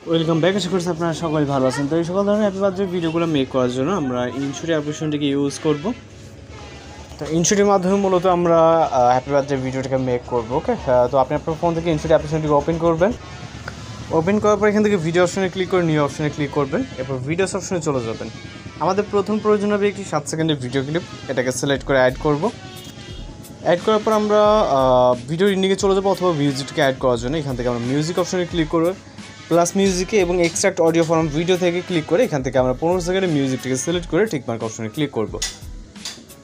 Welcome back. আশা করছি আপনারা সকলে ভালো আছেন। তো এই সকল ধরনের হ্যাপি বার্থডে ভিডিওগুলো মেক করার জন্য আমরা ইনশুরি অ্যাপ্লিকেশনটিকে ইউজ করব। তো ইনশুরির মাধ্যমে মূলত আমরা হ্যাপি বার্থডে ভিডিওটাকে মেক করব। ওকে, তো আপনি আপনার ফোন থেকে ইনশুরি অ্যাপ্লিকেশনটিকে ওপেন করবেন। ওপেন করার পর এখান থেকে ভিডিও অপশনে ক্লিক করে নিউ অপশনে ক্লিক করবেন। এরপর ভিডিওস অপশনে চলে যাবেন। আমাদের প্রথম প্রয়োজন হবে একটি 7 সেকেন্ডের ভিডিও ক্লিপ। এটাকে সিলেক্ট করে অ্যাড করব। অ্যাড করার পর আমরা ভিডিও ইন্ডিকে চলে যাবো, অথবা মিউজিককে অ্যাড করার জন্য এখান থেকে আমরা মিউজিক অপশনে ক্লিক করব। প্লাস মিউজিকে এবং এক্সট্রাক্ট অডিও ফর্ম ভিডিও থেকে ক্লিক করে এখান থেকে আমরা 15 সেকেন্ডে মিউজিকটিকে সিলেক্ট করে টিকমার্ক অপশনে ক্লিক করব।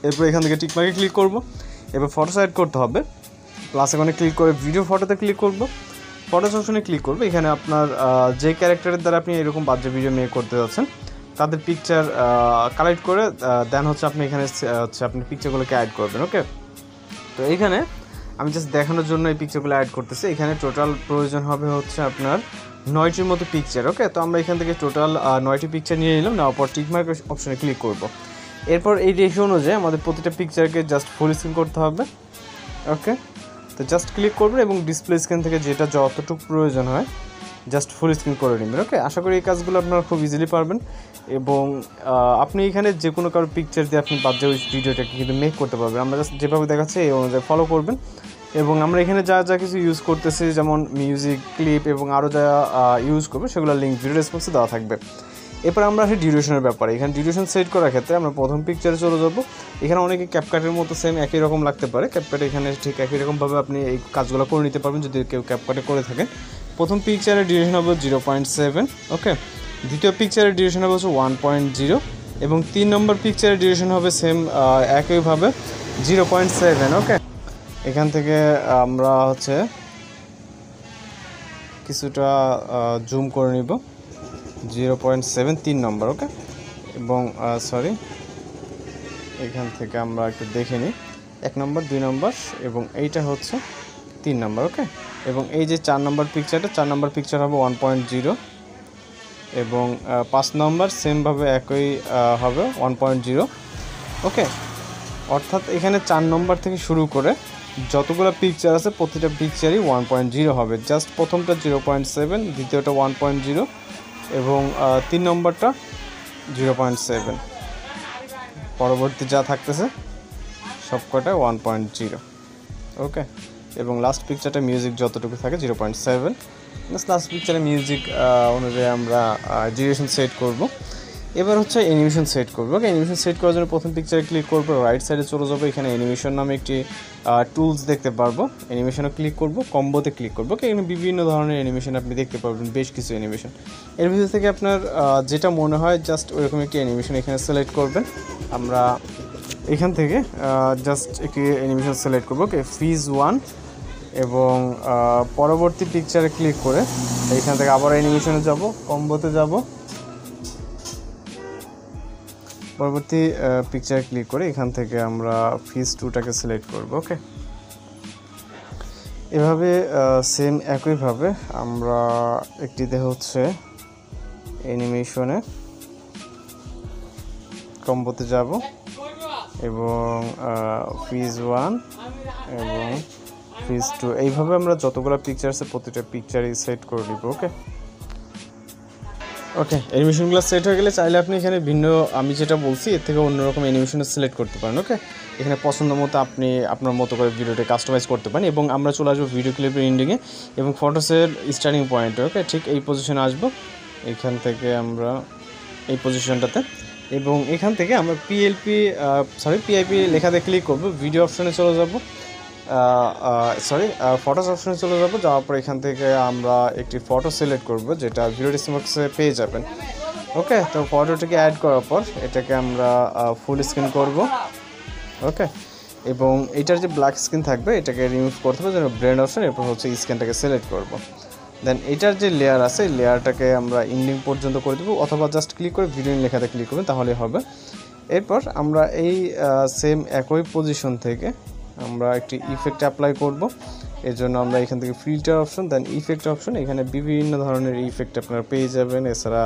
এরপর এখান থেকে টিকমার্কে ক্লিক করব। এবার ফটোস অ্যাড করতে হবে। প্লাস এখানে ক্লিক করে ভিডিও ফটোতে ক্লিক করব। ফটোস অপশনে ক্লিক করব। এখানে আপনার যে ক্যারেক্টারের দ্বারা আপনি এরকম বার্থডে ভিডিও মেক করতে যাচ্ছেন তাদের পিকচার কালেক্ট করে দেন হচ্ছে আপনি এখানে হচ্ছে আপনি পিকচারগুলোকে অ্যাড করবেন। ওকে, তো এইখানে আমি জাস্ট দেখানোর জন্য এই পিকচারগুলো অ্যাড করতেছি। এখানে টোটাল প্রয়োজন হবে হচ্ছে আপনার 9টির মতো পিকচার। ওকে, তো আমরা এখান থেকে টোটাল 9টি পিকচার নিয়ে নিলাম। নেওয়ার পর টিকমার্ক অপশনে ক্লিক করব। এরপর এই রেশিও অনুযায়ী আমাদের প্রতিটা পিকচারকে জাস্ট ফুল স্ক্রিন করতে হবে। ওকে, তো জাস্ট ক্লিক করবেন এবং ডিসপ্লে স্ক্রিন থেকে যেটা যতটুকু প্রয়োজন হয় জাস্ট ফুল স্ক্রিন করে নেবেন। ওকে, আশা করি এই কাজগুলো আপনারা খুব ইজিলি পারবেন এবং আপনি এখানে যে কোনো কারো পিকচার দিয়ে আপনি বার্থডে ভিডিওটাকে কিন্তু মেক করতে পারবেন। আমরা জাস্ট যেভাবে দেখাচ্ছি এই অনুযায়ী ফলো করবেন। এবং আমরা এখানে যা যা কিছু ইউজ করতেছি যেমন মিউজিক, ক্লিপ এবং আরও যা ইউজ করবো সেগুলো লিঙ্ক ভিডিও রেসপন্সে দেওয়া থাকবে। এরপর আমরা আসি ডিউরেশনের ব্যাপারে। এখানে ডিউরেশন সেট করার ক্ষেত্রে আমরা প্রথম পিকচারে চলে যাব। এখানে অনেকে ক্যাপকাটের মতো সেম একই রকম লাগতে পারে। ক্যাপকাটে এখানে ঠিক একই রকমভাবে আপনি এই কাজগুলো করে নিতে পারবেন যদি কেউ ক্যাপকাটে করে থাকেন। প্রথম পিকচারের ডিউরেশন হবে 0.7। ওকে, দ্বিতীয় পিকচারের ডিউরেশন হবে হচ্ছে 1.0 এবং 3 নম্বর পিকচারের ডিউরেশন হবে সেম একইভাবে 0.7। ওকে, এখান থেকে আমরা হচ্ছে কিছুটা জুম করে নিব। 0.7 3 নম্বর। ওকে, এবং সরি এখান থেকে আমরা একটু দেখে নিই 1 নম্বর 2 নম্বর এবং এইটা হচ্ছে 3 নম্বর। ওকে, এবং এই যে 4 নম্বর পিকচারটা 4 নম্বর পিকচার হবে 1.0 এবং 5 নম্বর সেমভাবে একই হবে 1.0। ওকে, অর্থাৎ এখানে 4 নম্বর থেকে শুরু করে যতগুলো পিকচার আছে প্রতিটা পিকচারই 1.0 হবে। জাস্ট প্রথমটা 0.7, দ্বিতীয়টা 1.0 এবং 3 নম্বরটা 0.7, পরবর্তী যা থাকতেছে সবকটা 1.0। ওকে, এবং লাস্ট পিকচারটা মিউজিক যতটুকু থাকে 0.7। লাস্ট পিকচারে মিউজিক অনুযায়ী আমরা ডিউরেশন সেট করব। এবার হচ্ছে অ্যানিমেশন সেট করবো। ওকে, অ্যানিমেশন সেট করার জন্য প্রথম পিকচারে ক্লিক করবো, রাইট সাইডে চলে যাবো। এখানে অ্যানিমেশন নামে একটি টুলস দেখতে পারবো। অ্যানিমেশনে ক্লিক করব, কম্বোতে ক্লিক করবো। ওকে, এখানে বিভিন্ন ধরনের অ্যানিমেশন আপনি দেখতে পারবেন, বেশ কিছু অ্যানিমেশন। এর ভিতর থেকে আপনার যেটা মনে হয় জাস্ট ওইরকম একটি অ্যানিমেশন এখানে সিলেক্ট করবেন। আমরা এখান থেকে জাস্ট একটি অ্যানিমেশন সিলেক্ট করবো। ওকে, ফিজ 1 এবং পরবর্তী পিকচারে ক্লিক করে এইখান থেকে আবার অ্যানিমেশনে যাব, কম্বোতে যাব, পরবর্তী পিকচারে ক্লিক করে এখান থেকে আমরা ফিজ 2টাকে সিলেক্ট করব। ওকে, এভাবে সেম একইভাবে আমরা একটিতে হচ্ছে অ্যানিমেশনে কম্বোতে যাব এবং ফিজ 1 এবং ফিজ 2 এইভাবে আমরা যতগুলো পিকচার আছে প্রতিটা পিকচারই সেট করে নিব। ওকে, ওকে, অ্যানিমেশনগুলো সেট হয়ে গেলে চাইলে আপনি এখানে ভিন্ন আমি যেটা বলছি এর থেকে অন্যরকম অ্যানিমেশন সিলেক্ট করতে পারেন। ওকে, এখানে পছন্দ মতো আপনি আপনার মতো করে ভিডিওটা কাস্টমাইজ করতে পারেন। এবং আমরা চলে আসবো ভিডিও ক্লিপের এন্ডিংয়ে এবং ফটোসের স্টার্টিং পয়েন্টে। ওকে, ঠিক এই পজিশনে আসবো, এখান থেকে আমরা এই পজিশনটাতে, এবং এখান থেকে আমরা পিআইপি লেখাতে ক্লিক করবো। ভিডিও অপশনে চলে যাব, ফটোস অপশনে চলে যাব। যাওয়ার পর এখান থেকে আমরা একটি ফটো সিলেক্ট করব যেটা ভিডিও ডিসক্রিপশনে পেয়ে যাবেন। ওকে, তো ফটোটাকে অ্যাড করার পর এটাকে আমরা ফুল স্ক্রিন করব। ওকে, এবং এটার যে ব্ল্যাক স্ক্রিন থাকবে এটাকে রিমুভ করতে হবে, যেন ব্লেন্ড অপশন, এরপর হচ্ছে স্ক্রিনটাকে সিলেক্ট করব। দেন এটার যে লেয়ার আছে এই লেয়ারটাকে আমরা ইন্ডিং পর্যন্ত করে দেবো, অথবা জাস্ট ক্লিক করে ভিডিও লেখাতে ক্লিক করবেন, তাহলে হবে। এরপর আমরা এই সেম একই পজিশন থেকে আমরা একটি ইফেক্ট অ্যাপ্লাই করব। এর জন্য আমরা এখান থেকে ফিল্টার অপশন, দেন ইফেক্ট অপশন, এখানে বিভিন্ন ধরনের ইফেক্ট আপনারা পেয়ে যাবেন। এছাড়া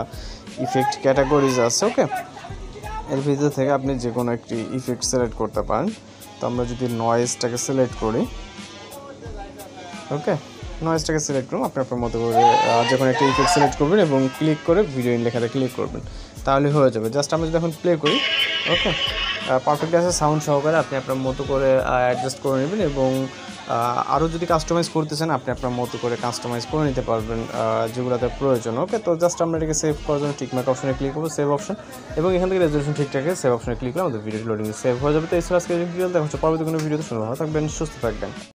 ইফেক্ট ক্যাটাগরিজ আছে। ওকে, এর ভিতর থেকে আপনি যে কোনো একটি ইফেক্ট সিলেক্ট করতে পারেন। তো আমরা যদি নয়েজটাকে সিলেক্ট করি, ওকে, নয়েজটাকে সিলেক্ট করুন, আপনি আপনার মতো করে যে কোনো একটা ইফেক্ট সিলেক্ট করবেন এবং ক্লিক করে ভিডিও ইন লেখাটা ক্লিক করবেন, তাহলে হয়ে যাবে। জাস্ট আমরা যদি এখন প্লে করি, ওকে, পারফেক্ট আছে সাউন্ড সহকারে আপনি আপনার মতো করে অ্যাডজাস্ট করে নেবেন এবং আরও যদি কাস্টমাইজ করতে চান আপনি আপনার মতো করে কাস্টমাইজ করে নিতে পারবেন যেগুলোতে প্রয়োজন। ওকে, তো জাস্ট আমরা এটাকে সেভ করার জন্য টিকমার্ক অপশনে ক্লিক করবো, সেভ অপশন, এবং এখান থেকে রেজলিউশন ঠিক থাকে সেভ অপশনে ক্লিক করে আমাদের ভিডিও লোডিং সেভ হয়ে যাবে। তো এই আজকে ভিডিও দেখা হচ্ছে পরবর্তী কোনো ভিডিওতে। সুন্দর ভালো থাকবেন, সুস্থ থাকবেন।